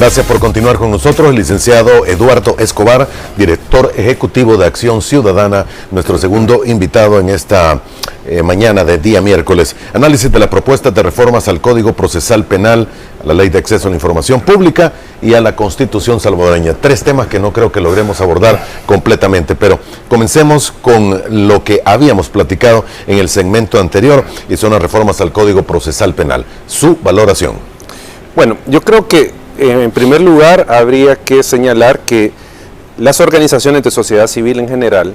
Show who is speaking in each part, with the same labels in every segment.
Speaker 1: Gracias por continuar con nosotros, el licenciado Eduardo Escobar, director ejecutivo de Acción Ciudadana, nuestro segundo invitado en esta mañana de día miércoles. Análisis de las propuestas de reformas al Código Procesal Penal, a la Ley de Acceso a la Información Pública y a la Constitución salvadoreña. Tres temas que no creo que logremos abordar completamente, pero comencemos con lo que habíamos platicado en el segmento anterior, y son las reformas al Código Procesal Penal. Su valoración.
Speaker 2: Bueno, yo creo que en primer lugar habría que señalar que las organizaciones de sociedad civil en general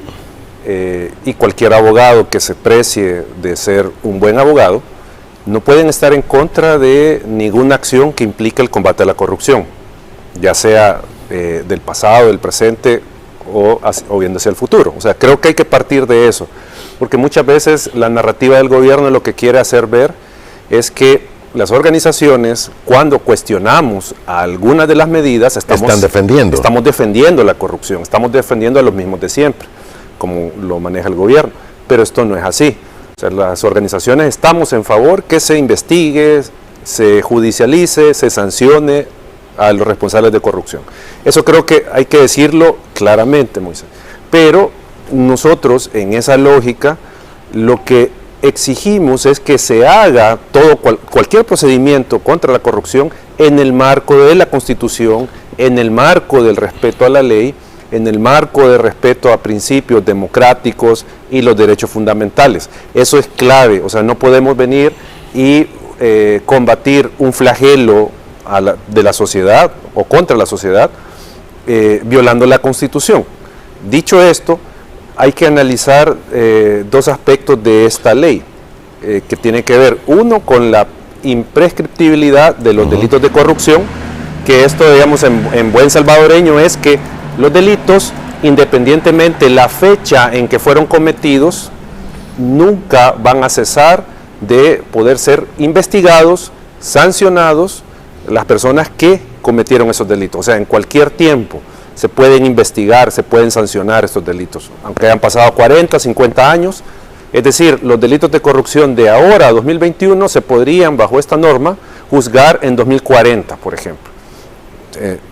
Speaker 2: y cualquier abogado que se precie de ser un buen abogado no pueden estar en contra de ninguna acción que implique el combate a la corrupción, ya sea del pasado, del presente o bien hacia el futuro. O sea, creo que hay que partir de eso, porque muchas veces la narrativa del gobierno lo que quiere hacer ver es que las organizaciones, cuando cuestionamos algunas de las medidas, estamos defendiendo la corrupción, estamos defendiendo a los mismos de siempre, como lo maneja el gobierno, pero esto no es así. O sea, las organizaciones estamos en favor que se investigue, se judicialice, se sancione a los responsables de corrupción. Eso creo que hay que decirlo claramente, Moisés. Pero nosotros, en esa lógica, lo que exigimos es que se haga cualquier procedimiento contra la corrupción en el marco de la Constitución, en el marco del respeto a la ley, en el marco de respeto a principios democráticos y los derechos fundamentales. Eso es clave. O sea, no podemos venir y combatir un flagelo de la sociedad o contra la sociedad violando la Constitución. Dicho esto, hay que analizar dos aspectos de esta ley, que tiene que ver, uno, con la imprescriptibilidad de los delitos de corrupción, que esto, digamos, en buen salvadoreño es que los delitos, independientemente la fecha en que fueron cometidos, nunca van a cesar de poder ser investigados, sancionados, las personas que cometieron esos delitos. O sea, en cualquier tiempo se pueden investigar, se pueden sancionar estos delitos, aunque hayan pasado 40, 50 años. Es decir, los delitos de corrupción de ahora a 2021 se podrían, bajo esta norma, juzgar en 2040, por ejemplo.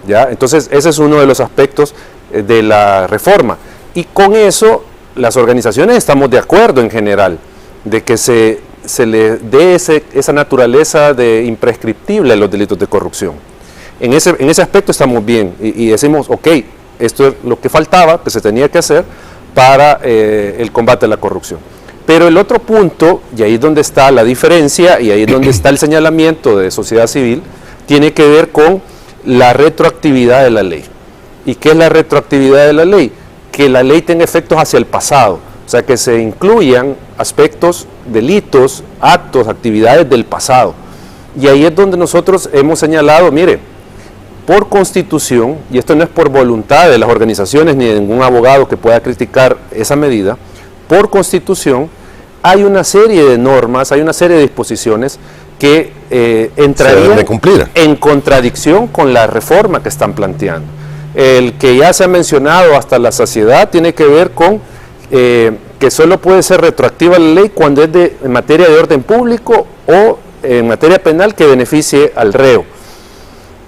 Speaker 2: ¿Ya? Entonces, ese es uno de los aspectos de la reforma. Y con eso, las organizaciones estamos de acuerdo en general, de que se le dé esa naturaleza de imprescriptible a los delitos de corrupción. En ese aspecto estamos bien y decimos, ok, esto es lo que faltaba, que se tenía que hacer para el combate a la corrupción. Pero el otro punto, y ahí es donde está la diferencia, y ahí es donde está el señalamiento de sociedad civil, tiene que ver con la retroactividad de la ley. ¿Y qué es la retroactividad de la ley? Que la ley tenga efectos hacia el pasado, o sea, que se incluyan aspectos, delitos, actos, actividades del pasado. Y ahí es donde nosotros hemos señalado, mire, por Constitución, y esto no es por voluntad de las organizaciones ni de ningún abogado que pueda criticar esa medida, por Constitución hay una serie de normas, hay una serie de disposiciones que entrarían en contradicción con la reforma que están planteando. El que ya se ha mencionado hasta la saciedad tiene que ver con que solo puede ser retroactiva la ley cuando es en materia de orden público o en materia penal que beneficie al reo.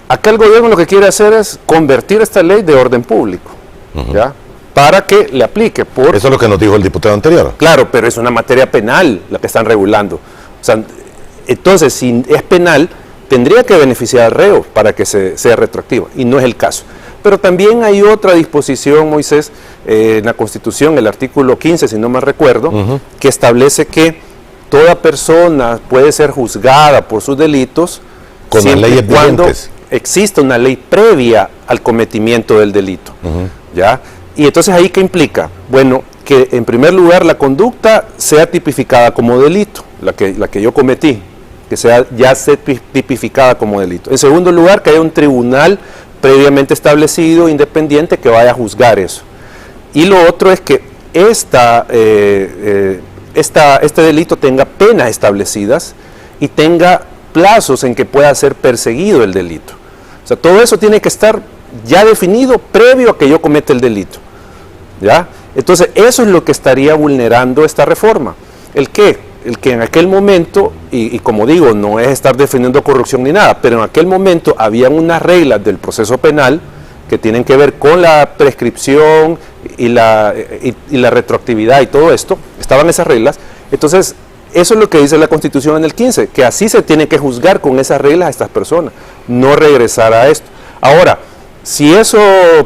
Speaker 2: Acá el gobierno lo que quiere hacer es convertir esta ley de orden público, ¿ya? Para que le aplique. Eso
Speaker 1: es lo que nos dijo el diputado anterior.
Speaker 2: Claro, pero es una materia penal la que están regulando. O sea, entonces, si es penal, tendría que beneficiar al reo para que sea retroactiva, y no es el caso. Pero también hay otra disposición, Moisés, en la Constitución, el artículo 15, si no me recuerdo, que establece que toda persona puede ser juzgada por sus delitos
Speaker 1: con las leyes vigentes.
Speaker 2: Existe una ley previa al cometimiento del delito, ¿ya? Y entonces, ¿ahí qué implica? Bueno, que en primer lugar la conducta sea tipificada como delito, la que yo cometí, que ya sea tipificada como delito. En segundo lugar, que haya un tribunal previamente establecido, independiente, que vaya a juzgar eso. Y lo otro es que este delito tenga penas establecidas y tenga plazos en que pueda ser perseguido el delito. O sea, todo eso tiene que estar ya definido previo a que yo cometa el delito, ¿ya? Entonces, eso es lo que estaría vulnerando esta reforma. ¿El qué? el que en aquel momento, y como digo, no es estar defendiendo corrupción ni nada, pero en aquel momento habían unas reglas del proceso penal que tienen que ver con la prescripción y la retroactividad y todo esto, estaban esas reglas. Entonces, eso es lo que dice la Constitución en el 15, que así se tiene que juzgar con esas reglas a estas personas, no regresar a esto. Ahora, si eso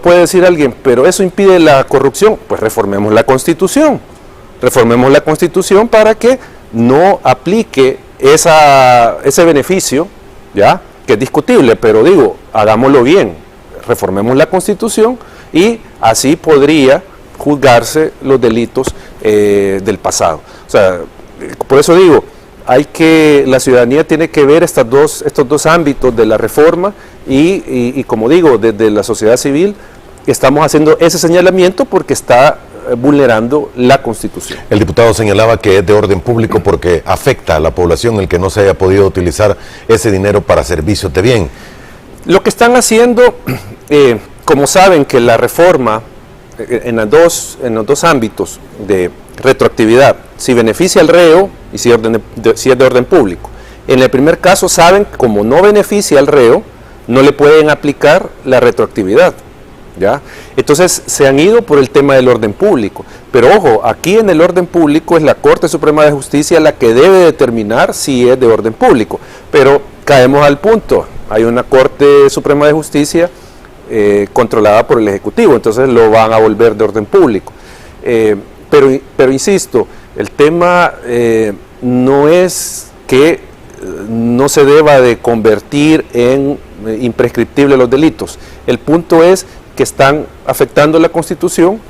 Speaker 2: puede decir alguien, pero eso impide la corrupción, pues reformemos la Constitución. Reformemos la Constitución para que no aplique ese beneficio, ¿ya? Que es discutible, pero digo, hagámoslo bien. Reformemos la Constitución y así podría juzgarse los delitos del pasado. O sea, por eso digo, la ciudadanía tiene que ver estos dos ámbitos de la reforma y como digo, desde la sociedad civil estamos haciendo ese señalamiento porque está vulnerando la Constitución.
Speaker 1: El diputado señalaba que es de orden público porque afecta a la población el que no se haya podido utilizar ese dinero para servicios de bien.
Speaker 2: Lo que están haciendo, como saben que la reforma en los dos ámbitos de retroactividad, si beneficia al reo y si es de orden público. En el primer caso saben que como no beneficia al reo, no le pueden aplicar la retroactividad. ¿Ya? Entonces se han ido por el tema del orden público, pero ojo, aquí en el orden público es la Corte Suprema de Justicia la que debe determinar si es de orden público, pero caemos al punto, hay una Corte Suprema de Justicia controlada por el Ejecutivo, entonces lo van a volver de orden público, pero insisto, el tema no es que no se deba de convertir en imprescriptible los delitos, el punto es que están afectando la Constitución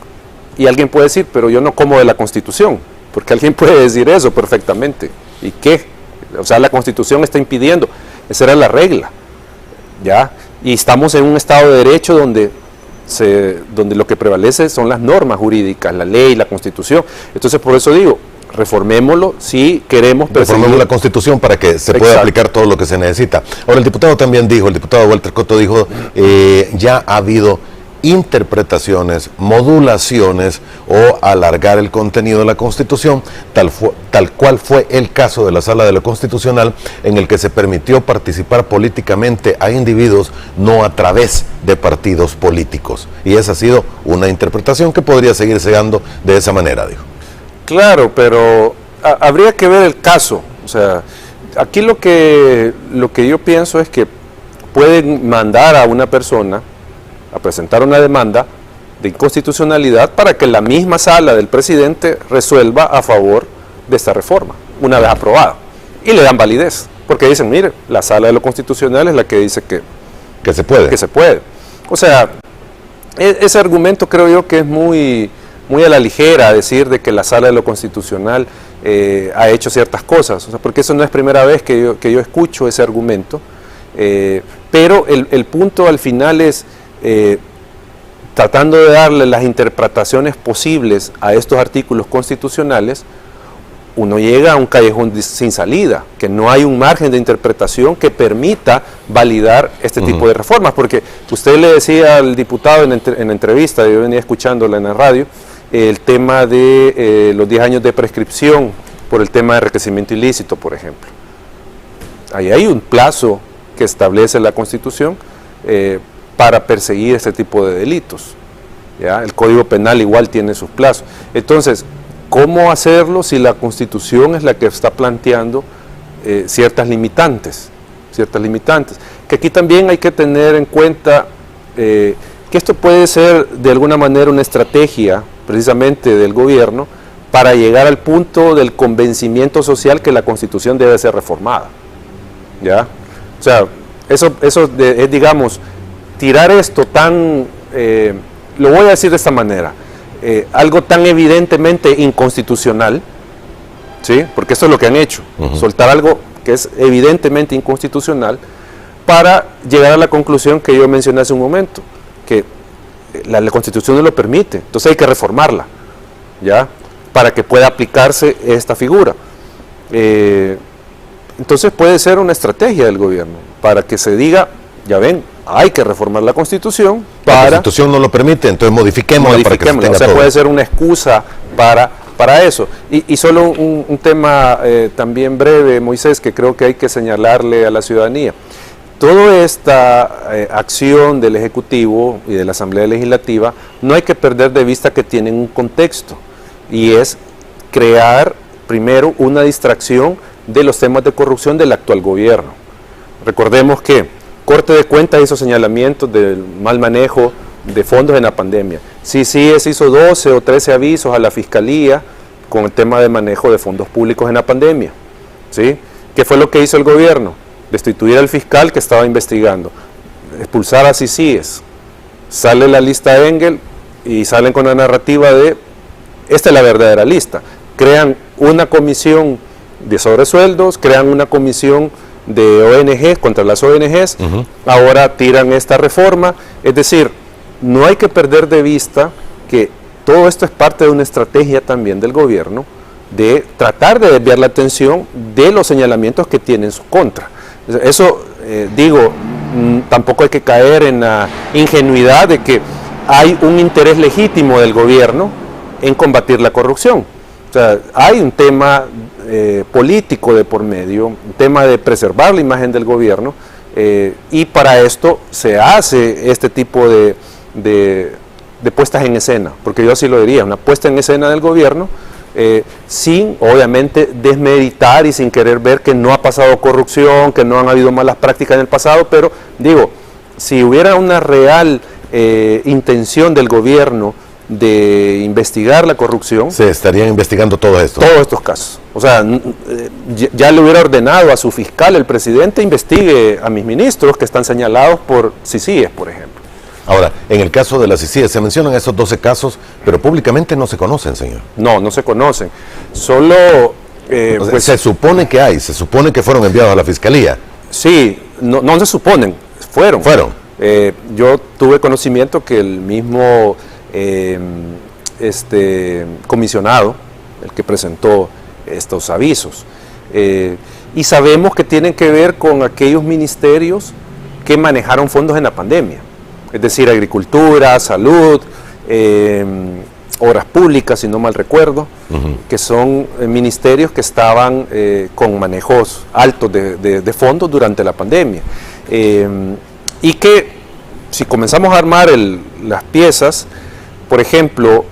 Speaker 2: y alguien puede decir, pero yo no como de la Constitución, porque alguien puede decir eso perfectamente. ¿Y qué? O sea, la Constitución está impidiendo, esa era la regla, ¿ya? Y estamos en un Estado de Derecho donde lo que prevalece son las normas jurídicas, la ley, la Constitución. Entonces, por eso digo, reformémoslo si queremos perseguir.
Speaker 1: Reformemos la Constitución para que se pueda aplicar todo lo que se necesita. Ahora, el diputado también dijo, el diputado Walter Cotto dijo, ya ha habido interpretaciones, modulaciones o alargar el contenido de la Constitución, tal cual fue el caso de la Sala de lo Constitucional, en el que se permitió participar políticamente a individuos no a través de partidos políticos. Y esa ha sido una interpretación que podría seguirse dando de esa manera, dijo.
Speaker 2: Claro, pero habría que ver el caso. O sea, aquí lo que yo pienso es que pueden mandar a una persona a presentar una demanda de inconstitucionalidad para que la misma sala del presidente resuelva a favor de esta reforma, una vez aprobada. Y le dan validez, porque dicen, mire, la sala de lo constitucional es la que dice que se puede. Que se puede. O sea, ese argumento creo yo que es muy a la ligera, decir de que la sala de lo constitucional ha hecho ciertas cosas, o sea, porque eso no es primera vez que yo escucho ese argumento, pero el punto al final es tratando de darle las interpretaciones posibles a estos artículos constitucionales, uno llega a un callejón sin salida, que no hay un margen de interpretación que permita validar este tipo de reformas, porque usted le decía al diputado en entrevista, yo venía escuchándola en la radio, el tema de los 10 años de prescripción por el tema de enriquecimiento ilícito, por ejemplo. Ahí hay un plazo que establece la Constitución para perseguir este tipo de delitos, ¿ya? El Código Penal igual tiene sus plazos. Entonces, ¿cómo hacerlo si la Constitución es la que está planteando ciertas limitantes? Que aquí también hay que tener en cuenta que esto puede ser de alguna manera una estrategia precisamente del gobierno para llegar al punto del convencimiento social que la Constitución debe ser reformada, ¿ya? O sea, eso es, digamos, tirar esto tan, lo voy a decir de esta manera, algo tan evidentemente inconstitucional, ¿sí? Porque eso es lo que han hecho, soltar algo que es evidentemente inconstitucional para llegar a la conclusión que yo mencioné hace un momento, que la Constitución no lo permite, entonces hay que reformarla, ¿ya? Para que pueda aplicarse esta figura. Entonces puede ser una estrategia del gobierno para que se diga, ya ven, hay que reformar la Constitución.
Speaker 1: La Constitución no lo permite, entonces modifiquémosla para que se tenga
Speaker 2: o sea,
Speaker 1: todo.
Speaker 2: puede ser una excusa para para eso. Y solo un tema también breve, Moisés, que creo que hay que señalarle a la ciudadanía. Toda esta acción del Ejecutivo y de la Asamblea Legislativa no hay que perder de vista que tienen un contexto, y es crear primero una distracción de los temas de corrupción del actual gobierno. Recordemos que Corte de Cuentas hizo señalamientos del mal manejo de fondos en la pandemia. CICIES hizo 12 o 13 avisos a la Fiscalía con el tema de manejo de fondos públicos en la pandemia, ¿sí? ¿Qué fue lo que hizo el gobierno? Destituir al fiscal que estaba investigando, expulsar a CICIES. Sale la lista Engel y salen con la narrativa de esta es la verdadera lista. Crean una comisión de sobresueldos, crean una comisión de ONG contra las ONGs, ahora tiran esta reforma. Es decir, no hay que perder de vista que todo esto es parte de una estrategia también del gobierno de tratar de desviar la atención de los señalamientos que tiene en su contra. Eso, tampoco hay que caer en la ingenuidad de que hay un interés legítimo del gobierno en combatir la corrupción. O sea, hay un tema político de por medio, un tema de preservar la imagen del gobierno, y para esto se hace este tipo de puestas en escena, porque yo así lo diría, una puesta en escena del gobierno, sin obviamente desmeritar y sin querer ver que no ha pasado corrupción, que no han habido malas prácticas en el pasado, pero digo, si hubiera una real intención del gobierno de investigar la corrupción,
Speaker 1: se estarían investigando todo esto.
Speaker 2: Todos estos casos. O sea, ya le hubiera ordenado a su fiscal, el presidente, investigue a mis ministros que están señalados por CICIES, por ejemplo.
Speaker 1: Ahora, en el caso de la CICIES, se mencionan esos 12 casos, pero públicamente no se conocen, señor.
Speaker 2: No se conocen. Solo...
Speaker 1: pues, se supone que hay, se supone que fueron enviados a la Fiscalía.
Speaker 2: Sí, no se suponen, fueron. Yo tuve conocimiento que el mismo comisionado, el que presentó estos avisos, y sabemos que tienen que ver con aquellos ministerios que manejaron fondos en la pandemia. Es decir, agricultura, salud, obras públicas, si no mal recuerdo, que son ministerios que estaban con manejos altos de fondos durante la pandemia. Y que si comenzamos a armar las piezas, por ejemplo,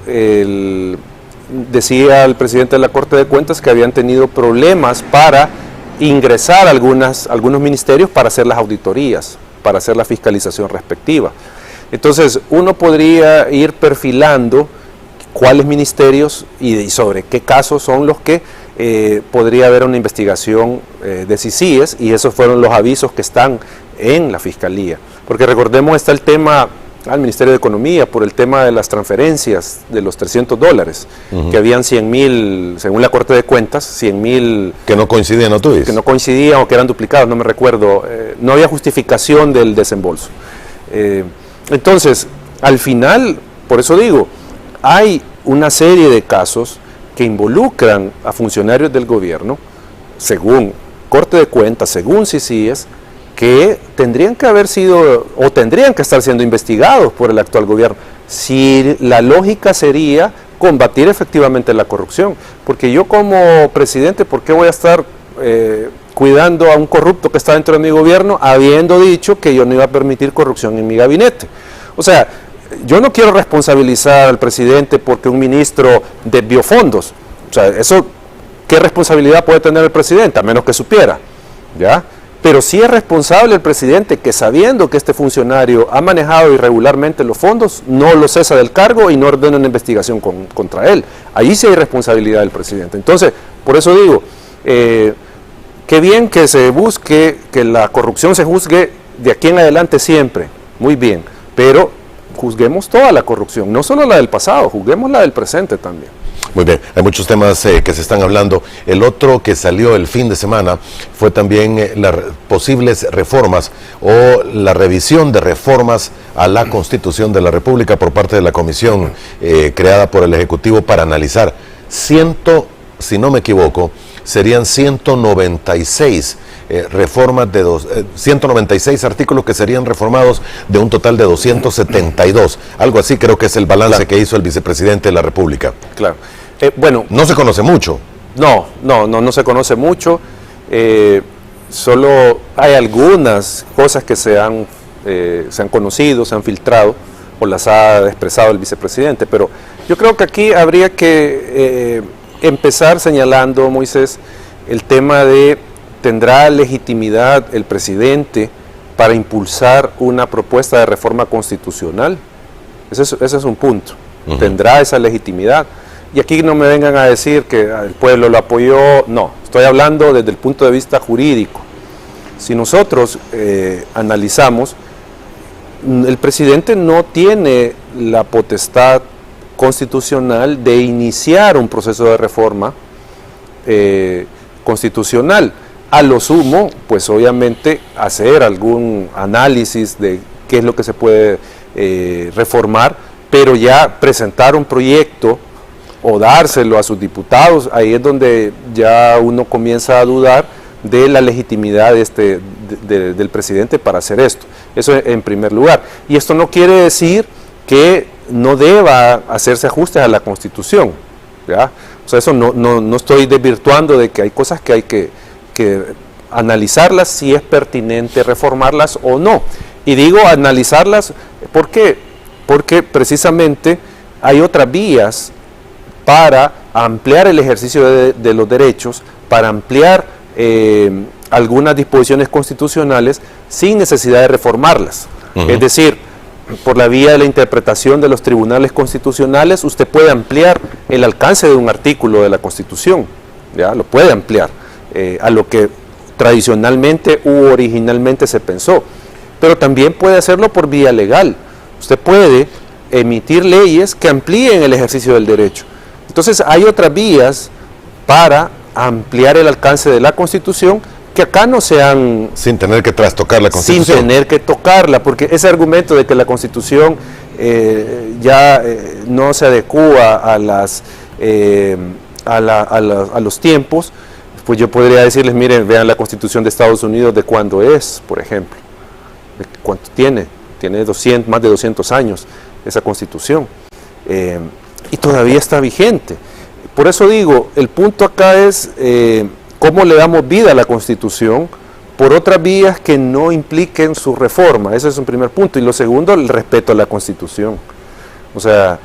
Speaker 2: decía el presidente de la Corte de Cuentas que habían tenido problemas para ingresar a algunos ministerios para hacer las auditorías, para hacer la fiscalización respectiva. Entonces, uno podría ir perfilando cuáles ministerios y sobre qué casos son los que podría haber una investigación de CICIES, y esos fueron los avisos que están en la Fiscalía. Porque recordemos, está el tema al Ministerio de Economía por el tema de las transferencias de los $300, que habían 100,000, según la Corte de Cuentas, 100,000...
Speaker 1: Que no coincidían, ¿no tú dices?
Speaker 2: Que no coincidían o que eran duplicados, no me recuerdo. No había justificación del desembolso. Entonces, al final, por eso digo, hay una serie de casos que involucran a funcionarios del gobierno, según Corte de Cuentas, según CICIES, que tendrían que haber sido o tendrían que estar siendo investigados por el actual gobierno, si la lógica sería combatir efectivamente la corrupción. Porque yo como presidente, ¿por qué voy a estar cuidando a un corrupto que está dentro de mi gobierno, habiendo dicho que yo no iba a permitir corrupción en mi gabinete? O sea, yo no quiero responsabilizar al presidente porque un ministro desvió fondos. O sea, eso, ¿qué responsabilidad puede tener el presidente? A menos que supiera, ¿ya? Pero sí es responsable el presidente que, sabiendo que este funcionario ha manejado irregularmente los fondos, no lo cesa del cargo y no ordena una investigación contra él. Ahí sí hay responsabilidad del presidente. Entonces, por eso digo, qué bien que se busque, que la corrupción se juzgue de aquí en adelante siempre, muy bien, pero juzguemos toda la corrupción, no solo la del pasado, juzguemos la del presente también.
Speaker 1: Muy bien, hay muchos temas que se están hablando. El otro que salió el fin de semana fue también las posibles reformas o la revisión de reformas a la Constitución de la República por parte de la comisión creada por el Ejecutivo para analizar si no me equivoco, serían 196 reformas de 196 artículos que serían reformados de un total de 272. Algo así creo que es el balance que hizo el vicepresidente de la República.
Speaker 2: Claro. Bueno,
Speaker 1: no se conoce mucho.
Speaker 2: No se conoce mucho. Solo hay algunas cosas que se han conocido, se han filtrado o las ha expresado el vicepresidente, pero yo creo que aquí habría que empezar señalando, Moisés, el tema de ¿tendrá legitimidad el presidente para impulsar una propuesta de reforma constitucional? Ese es un punto. ¿Tendrá esa legitimidad? Y aquí no me vengan a decir que el pueblo lo apoyó, no, estoy hablando desde el punto de vista jurídico. Si nosotros analizamos, el presidente no tiene la potestad constitucional de iniciar un proceso de reforma constitucional. A lo sumo, pues obviamente hacer algún análisis de qué es lo que se puede reformar, pero ya presentar un proyecto o dárselo a sus diputados, ahí es donde ya uno comienza a dudar de la legitimidad del presidente para hacer esto. Eso en primer lugar. Y esto no quiere decir que no deba hacerse ajustes a la Constitución, ¿ya? O sea, eso no estoy desvirtuando de que hay cosas que hay que analizarlas si es pertinente reformarlas o no. Y digo analizarlas, ¿por qué? Porque precisamente hay otras vías para ampliar el ejercicio de los derechos, para ampliar algunas disposiciones constitucionales sin necesidad de reformarlas. Es decir, por la vía de la interpretación de los tribunales constitucionales, usted puede ampliar el alcance de un artículo de la Constitución, ¿ya? Lo puede ampliar a lo que tradicionalmente u originalmente se pensó, pero también puede hacerlo por vía legal. Usted puede emitir leyes que amplíen el ejercicio del derecho. Entonces hay otras vías para ampliar el alcance de la Constitución que acá no se han...
Speaker 1: Sin tener que trastocar la Constitución.
Speaker 2: Sin tener que tocarla, porque ese argumento de que la Constitución no se adecúa a los tiempos, pues yo podría decirles, miren, vean la Constitución de Estados Unidos de cuándo es, por ejemplo. ¿Cuánto tiene? Tiene más de 200 años esa Constitución. Y todavía está vigente. Por eso digo, el punto acá es cómo le damos vida a la Constitución por otras vías que no impliquen su reforma. Ese es un primer punto. Y lo segundo, el respeto a la Constitución. O sea,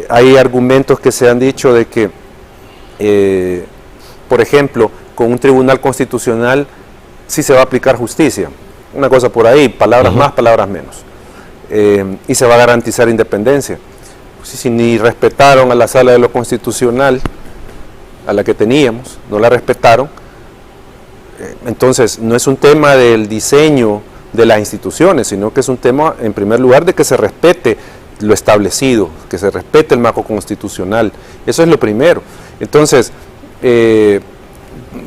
Speaker 2: hay argumentos que se han dicho de que, por ejemplo, con un tribunal constitucional sí se va a aplicar justicia. Una cosa por ahí, palabras más, palabras menos. Y se va a garantizar independencia. Si ni respetaron a la Sala de lo Constitucional, a la que teníamos, no la respetaron, entonces no es un tema del diseño de las instituciones, sino que es un tema, en primer lugar, de que se respete lo establecido, que se respete el marco constitucional. Eso es lo primero. Entonces,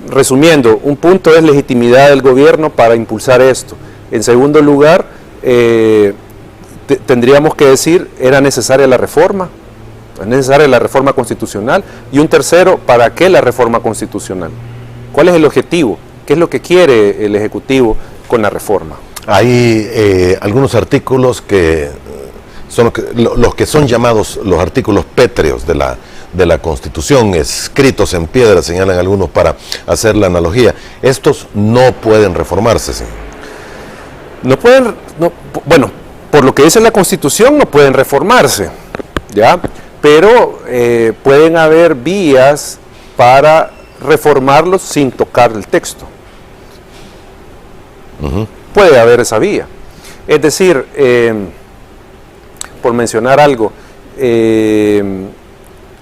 Speaker 2: resumiendo, un punto es legitimidad del gobierno para impulsar esto. En segundo lugar, tendríamos que decir, ¿era necesaria la reforma? ¿Es necesaria la reforma constitucional? Y un tercero, ¿para qué la reforma constitucional? ¿Cuál es el objetivo? ¿Qué es lo que quiere el Ejecutivo con la reforma?
Speaker 1: Hay algunos artículos que son los que son llamados los artículos pétreos de la Constitución, escritos en piedra, señalan algunos para hacer la analogía. Estos no pueden reformarse, ¿sí?
Speaker 2: No pueden, bueno, por lo que dice la Constitución no pueden reformarse, ¿ya? Pero pueden haber vías para reformarlos sin tocar el texto. Puede haber esa vía. Es decir, por mencionar algo,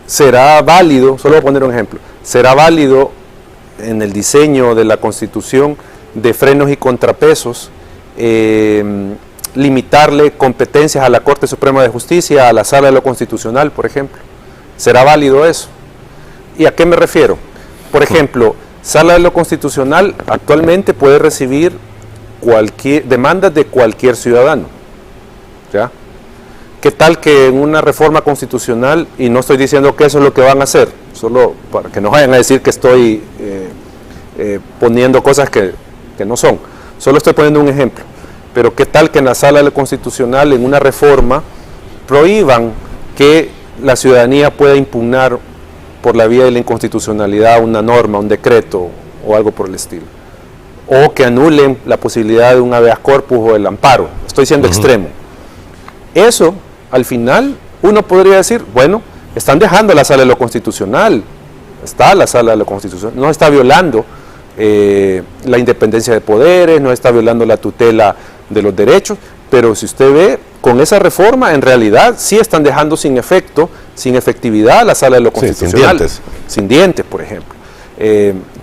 Speaker 2: será válido, solo voy a poner un ejemplo, será válido en el diseño de la Constitución de frenos y contrapesos, limitarle competencias a la Corte Suprema de Justicia, a la Sala de lo Constitucional, por ejemplo. ¿Será válido eso? ¿Y a qué me refiero? Por ejemplo, Sala de lo Constitucional actualmente puede recibir demandas de cualquier ciudadano, ¿ya? ¿Qué tal que en una reforma constitucional, y no estoy diciendo que eso es lo que van a hacer, solo para que no vayan a decir que estoy poniendo cosas que que no son. Solo estoy poniendo un ejemplo. Pero ¿qué tal que en la sala constitucional, en una reforma, prohíban que la ciudadanía pueda impugnar por la vía de la inconstitucionalidad una norma, un decreto o algo por el estilo? O que anulen la posibilidad de un habeas corpus o el amparo. Estoy siendo extremo. Eso, al final, uno podría decir, bueno, están dejando la sala de lo constitucional, está la sala de lo constitucional, no está violando la independencia de poderes, no está violando la tutela de los derechos, pero si usted ve, con esa reforma, en realidad, sí están dejando sin efecto, sin efectividad la sala de lo constitucional.
Speaker 1: Sí, sin dientes.
Speaker 2: Sin dientes, por ejemplo.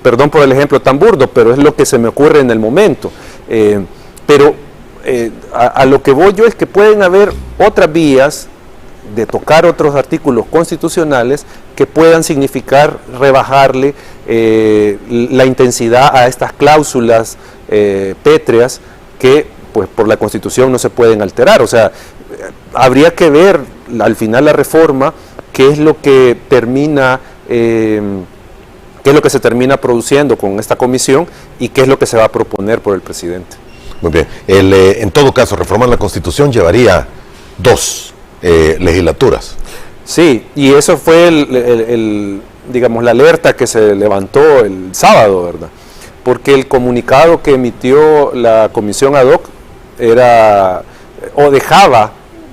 Speaker 2: Perdón por el ejemplo tan burdo, pero es lo que se me ocurre en el momento. A lo que voy yo es que pueden haber otras vías de tocar otros artículos constitucionales que puedan significar rebajarle la intensidad a estas cláusulas pétreas que pues por la Constitución no se pueden alterar. O sea, habría que ver al final la reforma qué es lo que termina qué es lo que se termina produciendo con esta comisión y qué es lo que se va a proponer por el presidente.
Speaker 1: Muy bien. En todo caso, reformar la Constitución llevaría 2 legislaturas.
Speaker 2: Sí, y eso fue digamos, la alerta que se levantó el sábado, ¿verdad? Porque el comunicado que emitió la comisión ad hoc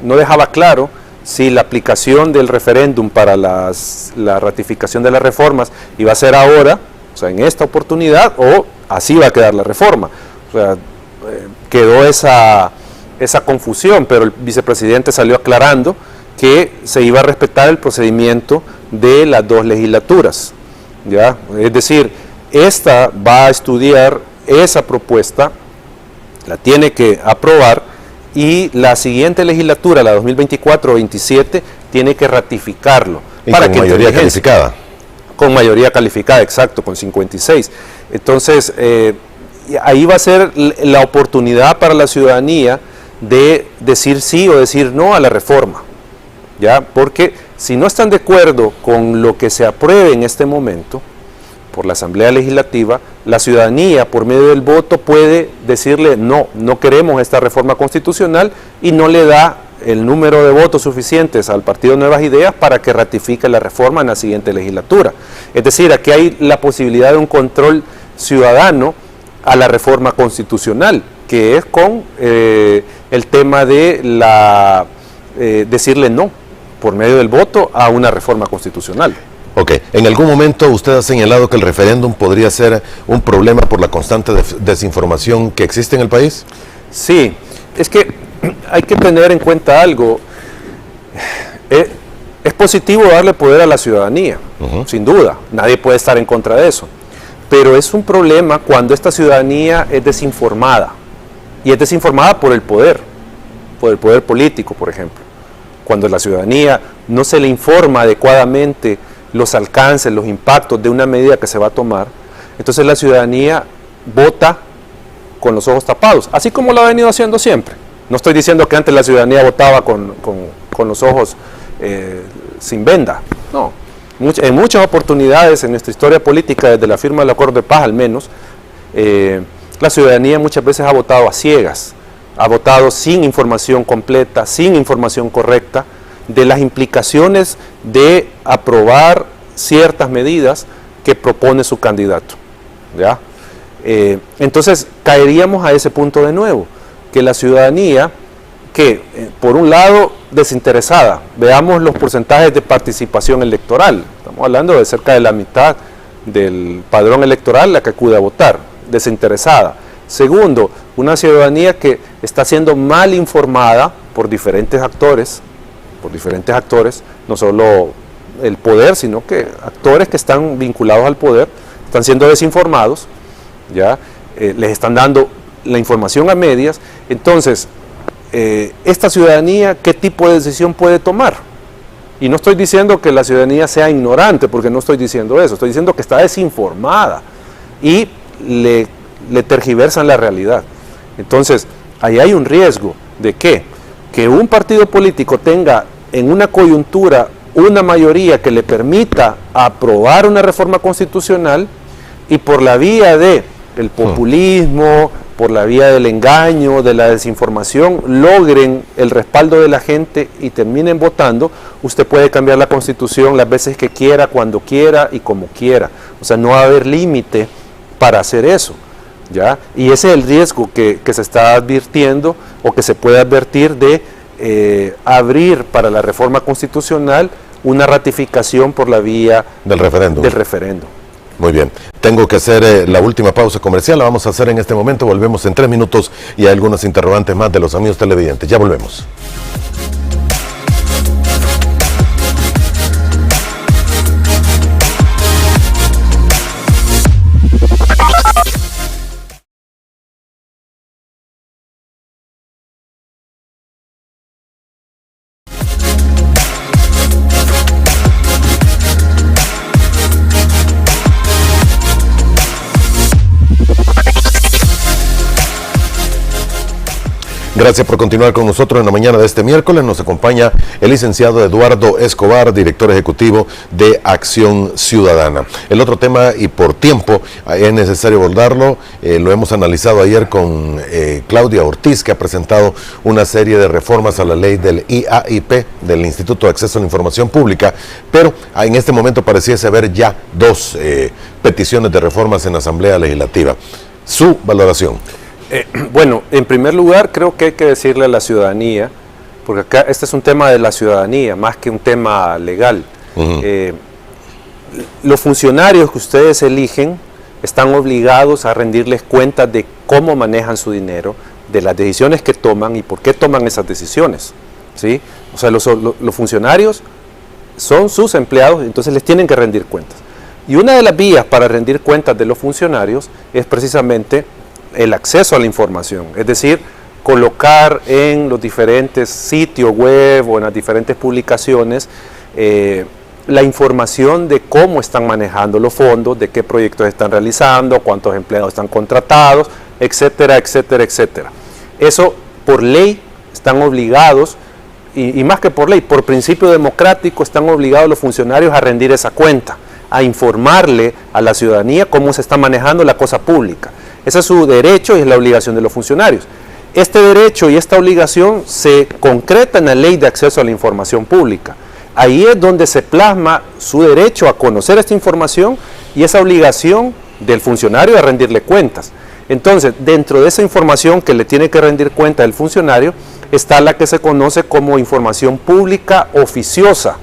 Speaker 2: no dejaba claro si la aplicación del referéndum para la ratificación de las reformas iba a ser ahora, o sea, en esta oportunidad, o así va a quedar la reforma. O sea, quedó esa confusión, pero el vicepresidente salió aclarando que se iba a respetar el procedimiento de las 2 legislaturas, ¿ya? Es decir, esta va a estudiar esa propuesta, la tiene que aprobar, y la siguiente legislatura, la 2024-27, tiene que ratificarlo.
Speaker 1: Y para con mayoría calificada.
Speaker 2: Con mayoría calificada, exacto, con 56. Entonces, ahí va a ser la oportunidad para la ciudadanía de decir sí o decir no a la reforma, ¿ya? Porque si no están de acuerdo con lo que se apruebe en este momento por la Asamblea Legislativa, la ciudadanía por medio del voto puede decirle no queremos esta reforma constitucional, y no le da el número de votos suficientes al Partido Nuevas Ideas para que ratifique la reforma en la siguiente legislatura. Es decir, aquí hay la posibilidad de un control ciudadano a la reforma constitucional, que es con el tema de decirle no por medio del voto a una reforma constitucional.
Speaker 1: Ok, en algún momento usted ha señalado que el referéndum podría ser un problema por la constante desinformación que existe en el país.
Speaker 2: Sí, es que hay que tener en cuenta algo. Es positivo darle poder a la ciudadanía, sin duda, nadie puede estar en contra de eso, pero es un problema cuando esta ciudadanía es desinformada, y es desinformada por el poder político, por ejemplo. Cuando la ciudadanía no se le informa adecuadamente los alcances, los impactos de una medida que se va a tomar, entonces la ciudadanía vota con los ojos tapados, así como lo ha venido haciendo siempre. No estoy diciendo que antes la ciudadanía votaba con los ojos sin venda, no. En muchas oportunidades en nuestra historia política, desde la firma del Acuerdo de Paz al menos, la ciudadanía muchas veces ha votado a ciegas, ha votado sin información completa, sin información correcta, de las implicaciones de aprobar ciertas medidas que propone su candidato, ¿ya? Entonces caeríamos a ese punto de nuevo, que la ciudadanía, que por un lado desinteresada, veamos los porcentajes de participación electoral, estamos hablando de cerca de la mitad del padrón electoral la que acude a votar, desinteresada. Segundo, una ciudadanía que está siendo mal informada por diferentes actores, no solo el poder, sino que actores que están vinculados al poder están siendo desinformados, ¿ya? Les están dando la información a medias. Entonces, esta ciudadanía, ¿qué tipo de decisión puede tomar? Y no estoy diciendo que la ciudadanía sea ignorante, porque no estoy diciendo eso, estoy diciendo que está desinformada y le tergiversan la realidad. Entonces, ahí hay un riesgo de que un partido político tenga en una coyuntura una mayoría que le permita aprobar una reforma constitucional, y por la vía de el populismo, por la vía del engaño, de la desinformación, logren el respaldo de la gente y terminen votando, usted puede cambiar la Constitución las veces que quiera, cuando quiera y como quiera. O sea, no va a haber límite para hacer eso, ¿ya? Y ese es el riesgo que se está advirtiendo o que se puede advertir de abrir para la reforma constitucional una ratificación por la vía
Speaker 1: del referéndum. Muy bien, tengo que hacer la última pausa comercial, la vamos a hacer en este momento, volvemos en 3 minutos y hay algunos interrogantes más de los amigos televidentes, ya volvemos. Gracias por continuar con nosotros en la mañana de este miércoles. Nos acompaña el licenciado Eduardo Escobar, director ejecutivo de Acción Ciudadana. El otro tema, y por tiempo es necesario abordarlo, lo hemos analizado ayer con Claudia Ortiz, que ha presentado una serie de reformas a la ley del IAIP, del Instituto de Acceso a la Información Pública, pero en este momento pareciese haber ya 2 peticiones de reformas en la Asamblea Legislativa. Su valoración.
Speaker 2: Bueno, en primer lugar creo que hay que decirle a la ciudadanía, porque acá este es un tema de la ciudadanía, más que un tema legal. Los funcionarios que ustedes eligen están obligados a rendirles cuentas de cómo manejan su dinero, de las decisiones que toman y por qué toman esas decisiones, ¿sí? O sea, los funcionarios son sus empleados, entonces les tienen que rendir cuentas. Y una de las vías para rendir cuentas de los funcionarios es precisamente el acceso a la información, es decir, colocar en los diferentes sitios web o en las diferentes publicaciones la información de cómo están manejando los fondos, de qué proyectos están realizando, cuántos empleados están contratados, etcétera, etcétera, etcétera. Eso por ley están obligados, y más que por ley, por principio democrático están obligados los funcionarios a rendir esa cuenta, a informarle a la ciudadanía cómo se está manejando la cosa pública. Ese es su derecho y es la obligación de los funcionarios. Este derecho y esta obligación se concreta en la Ley de Acceso a la Información Pública. Ahí es donde se plasma su derecho a conocer esta información y esa obligación del funcionario a rendirle cuentas. Entonces, dentro de esa información que le tiene que rendir cuenta el funcionario, está la que se conoce como información pública oficiosa.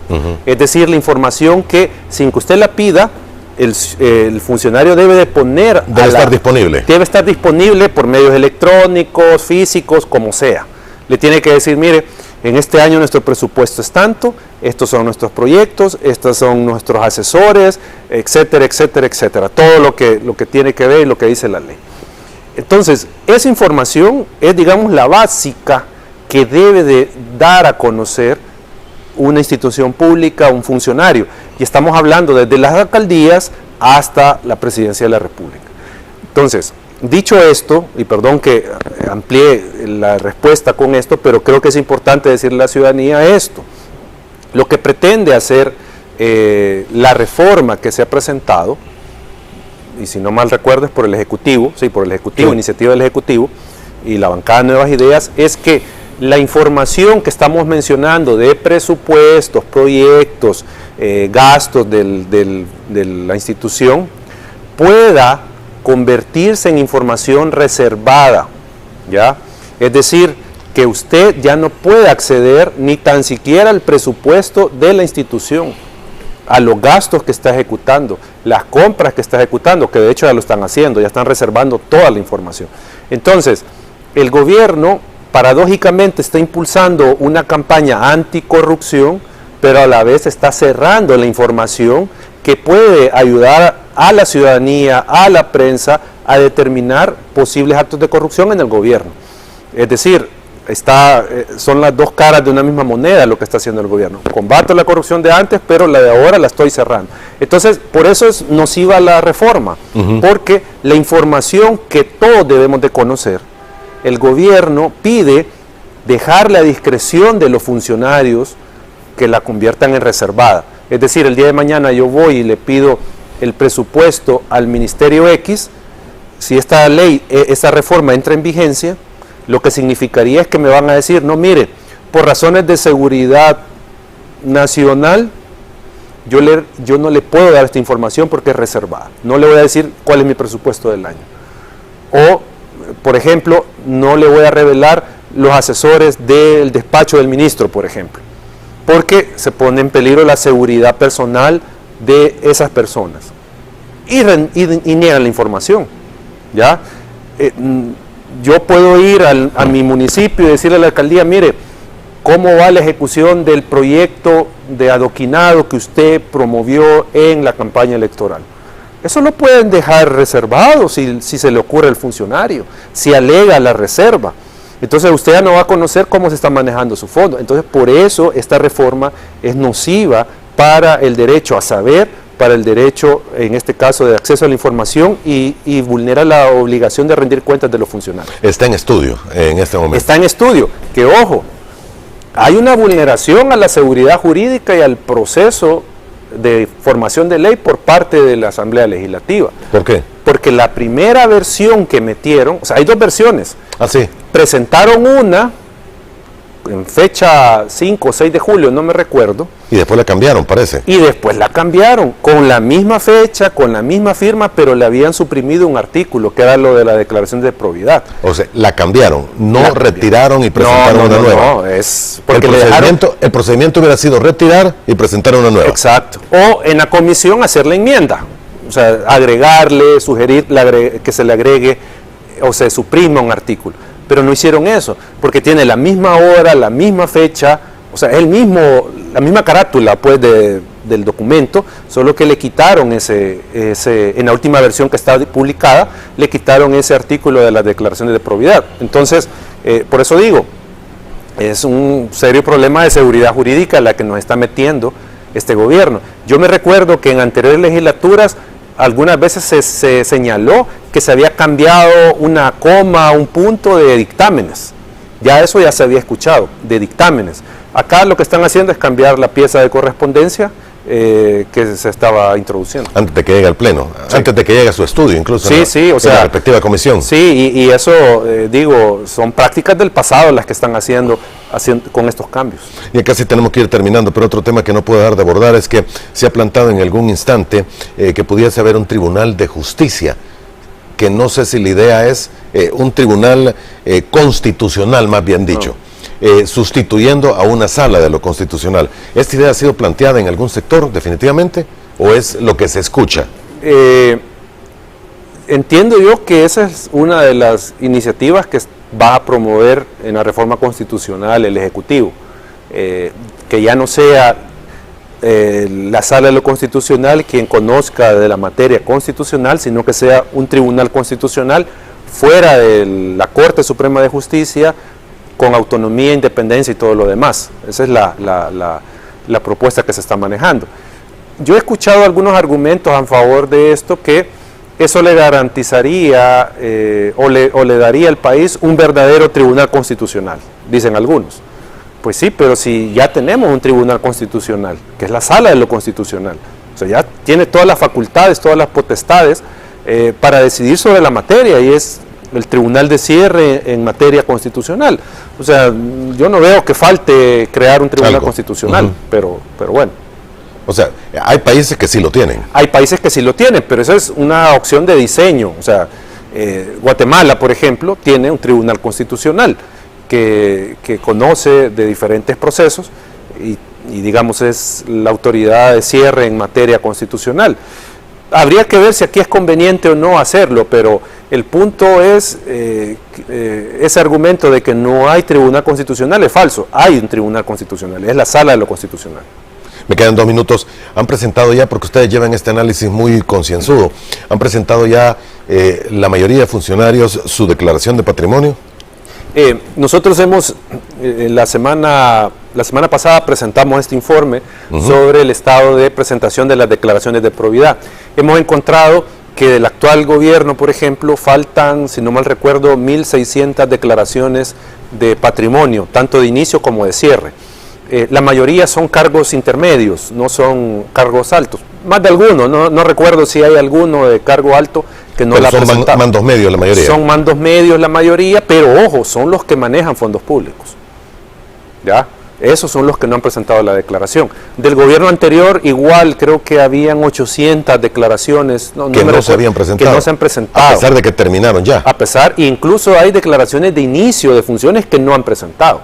Speaker 2: Es decir, la información que, sin que usted la pida, el funcionario debe de poner...
Speaker 1: Debe estar disponible.
Speaker 2: Debe estar disponible por medios electrónicos, físicos, como sea. Le tiene que decir, mire, en este año nuestro presupuesto es tanto, estos son nuestros proyectos, estos son nuestros asesores, etcétera, etcétera, etcétera. Todo lo que tiene que ver y lo que dice la ley. Entonces, esa información es, digamos, la básica que debe de dar a conocer una institución pública, un funcionario. Y estamos hablando desde las alcaldías hasta la presidencia de la República. Entonces, dicho esto, y perdón que amplié la respuesta con esto, pero creo que es importante decirle a la ciudadanía esto. Lo que pretende hacer la reforma que se ha presentado, y si no mal recuerdo es por el Ejecutivo, sí, por el Ejecutivo, sí, iniciativa del Ejecutivo y la bancada de Nuevas Ideas, es que la información que estamos mencionando de presupuestos, proyectos, gastos de la institución pueda convertirse en información reservada, ¿ya? Es decir, que usted ya no puede acceder ni tan siquiera al presupuesto de la institución, a los gastos que está ejecutando, las compras que está ejecutando, que de hecho ya lo están haciendo, ya están reservando toda la información. Entonces, el gobierno paradójicamente está impulsando una campaña anticorrupción, pero a la vez está cerrando la información que puede ayudar a la ciudadanía, a la prensa, a determinar posibles actos de corrupción en el gobierno. Es decir, son las dos caras de una misma moneda lo que está haciendo el gobierno. Combato la corrupción de antes, pero la de ahora la estoy cerrando. Entonces, por eso es nociva la reforma, porque la información que todos debemos de conocer, el gobierno pide dejarle a discreción de los funcionarios que la conviertan en reservada. Es decir, el día de mañana yo voy y le pido el presupuesto al Ministerio X, si esta ley, esta reforma entra en vigencia, lo que significaría es que me van a decir, no, mire, por razones de seguridad nacional, yo no le puedo dar esta información porque es reservada. No le voy a decir cuál es mi presupuesto del año. O, por ejemplo, no le voy a revelar los asesores del despacho del ministro, por ejemplo, porque se pone en peligro la seguridad personal de esas personas. Y niegan la información, ¿ya? Yo puedo ir a mi municipio y decirle a la alcaldía, mire, ¿cómo va la ejecución del proyecto de adoquinado que usted promovió en la campaña electoral? Eso lo pueden dejar reservado si se le ocurre al funcionario, si alega la reserva. Entonces usted ya no va a conocer cómo se está manejando su fondo. Entonces por eso esta reforma es nociva para el derecho a saber, para el derecho, en este caso, de acceso a la información y vulnera la obligación de rendir cuentas de los funcionarios.
Speaker 1: Está en estudio en este momento.
Speaker 2: Está en estudio, que ojo, hay una vulneración a la seguridad jurídica y al proceso de formación de ley por parte de la Asamblea Legislativa.
Speaker 1: ¿Por qué?
Speaker 2: Porque la primera versión que metieron, o sea, hay dos versiones.
Speaker 1: Ah, sí.
Speaker 2: Presentaron una en fecha 5 o 6 de julio, no me recuerdo.
Speaker 1: Y después la cambiaron, parece.
Speaker 2: Y después la cambiaron, con la misma fecha, con la misma firma, pero le habían suprimido un artículo, que era lo de la declaración de probidad.
Speaker 1: O sea, la cambiaron, no retiraron y presentaron una nueva.
Speaker 2: No, es porque
Speaker 1: el procedimiento hubiera sido retirar y presentar una nueva.
Speaker 2: Exacto. O en la comisión hacer la enmienda. O sea, agregarle, sugerir que se le agregue o se suprima un artículo. Pero no hicieron eso, porque tiene la misma hora, la misma fecha, o sea, la misma carátula pues del documento, solo que le quitaron en la última versión que está publicada, le quitaron ese artículo de las declaraciones de probidad. Entonces, por eso digo, es un serio problema de seguridad jurídica la que nos está metiendo este gobierno. Yo me recuerdo que en anteriores legislaturas algunas veces se señaló que se había cambiado una coma, un punto de dictámenes. Ya eso ya se había escuchado, de dictámenes. Acá lo que están haciendo es cambiar la pieza de correspondencia que se estaba introduciendo.
Speaker 1: Antes de que llegue al Pleno, sí. Antes de que llegue a su estudio incluso,
Speaker 2: sí, o sea,
Speaker 1: la respectiva comisión.
Speaker 2: Sí, y eso, digo, son prácticas del pasado las que están haciendo con estos cambios.
Speaker 1: Ya casi tenemos que ir terminando, pero otro tema que no puedo dejar de abordar es que se ha plantado en algún instante que pudiese haber un tribunal de justicia, que no sé si la idea es un tribunal constitucional, más bien dicho. Sustituyendo a una sala de lo constitucional. ¿Esta idea ha sido planteada en algún sector definitivamente o es lo que se escucha?
Speaker 2: Entiendo yo que esa es una de las iniciativas que va a promover en la reforma constitucional el Ejecutivo, que ya no sea la sala de lo constitucional quien conozca de la materia constitucional, sino que sea un tribunal constitucional fuera de la Corte Suprema de Justicia, con autonomía, independencia y todo lo demás. Esa es la propuesta que se está manejando. Yo he escuchado algunos argumentos a favor de esto, que eso le garantizaría o le daría al país un verdadero tribunal constitucional, dicen algunos. Pues sí, pero si ya tenemos un tribunal constitucional, que es la sala de lo constitucional, o sea, ya tiene todas las facultades, todas las potestades para decidir sobre la materia, y es el tribunal de cierre en materia constitucional. O sea, yo no veo que falte crear un tribunal constitucional, pero bueno.
Speaker 1: O sea, hay países que sí lo tienen.
Speaker 2: Hay países que sí lo tienen, pero eso es una opción de diseño. O sea, Guatemala, por ejemplo, tiene un tribunal constitucional que conoce de diferentes procesos y digamos es la autoridad de cierre en materia constitucional. Habría que ver si aquí es conveniente o no hacerlo, pero el punto es, ese argumento de que no hay tribunal constitucional es falso. Hay un tribunal constitucional, es la sala de lo constitucional.
Speaker 1: Me quedan 2 minutos. ¿Han presentado ya, porque ustedes llevan este análisis muy concienzudo, han presentado ya la mayoría de funcionarios su declaración de patrimonio?
Speaker 2: Nosotros hemos, la semana pasada presentamos este informe sobre el estado de presentación de las declaraciones de probidad. Hemos encontrado que del actual gobierno, por ejemplo, faltan, si no mal recuerdo, 1.600 declaraciones de patrimonio, tanto de inicio como de cierre. La mayoría son cargos intermedios, no son cargos altos. Más de algunos, no recuerdo si hay alguno de cargo alto que no
Speaker 1: Pero
Speaker 2: la ha
Speaker 1: son
Speaker 2: presentado.
Speaker 1: mandos medios la mayoría.
Speaker 2: Son mandos medios la mayoría, pero ojo, son los que manejan fondos públicos. ¿Ya? Esos son los que no han presentado la declaración. Del gobierno anterior, igual creo que habían 800 declaraciones
Speaker 1: Que no se habían presentado.
Speaker 2: Que no se han presentado.
Speaker 1: A pesar de que terminaron ya.
Speaker 2: A pesar, incluso hay declaraciones de inicio de funciones que no han presentado.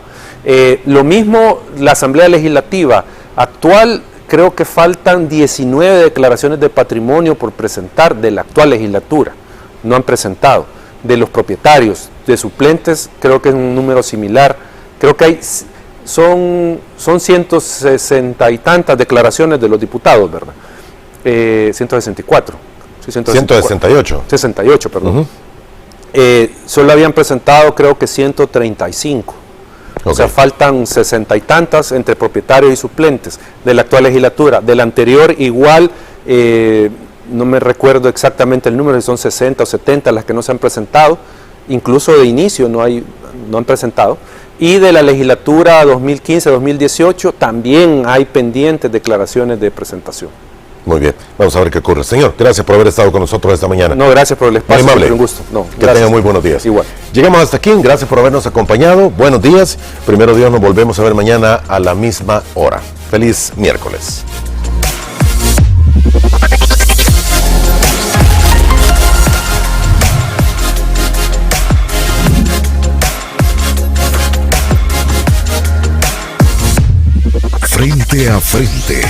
Speaker 2: Lo mismo la Asamblea Legislativa actual, creo que faltan 19 declaraciones de patrimonio por presentar de la actual legislatura. No han presentado. De los propietarios, de suplentes, creo que es un número similar. Creo que hay... Son 160 y tantas declaraciones de los diputados, ¿verdad? 164. Sí,
Speaker 1: 168.
Speaker 2: 68, perdón. Solo habían presentado creo que 135. O sea, faltan 60 y tantas entre propietarios y suplentes de la actual legislatura. De la anterior igual, no me recuerdo exactamente el número, si son 60 o 70 las que no se han presentado. Incluso de inicio no han presentado. Y de la legislatura 2015-2018 también hay pendientes declaraciones de presentación.
Speaker 1: Muy bien, vamos a ver qué ocurre. Señor, gracias por haber estado con nosotros esta mañana.
Speaker 2: No, gracias por el espacio,
Speaker 1: muy amable.
Speaker 2: Un gusto. No,
Speaker 1: que tengan muy buenos días.
Speaker 2: Igual.
Speaker 1: Llegamos hasta aquí, gracias por habernos acompañado. Buenos días. Primero Dios, nos volvemos a ver mañana a la misma hora. Feliz miércoles.
Speaker 3: Frente a frente.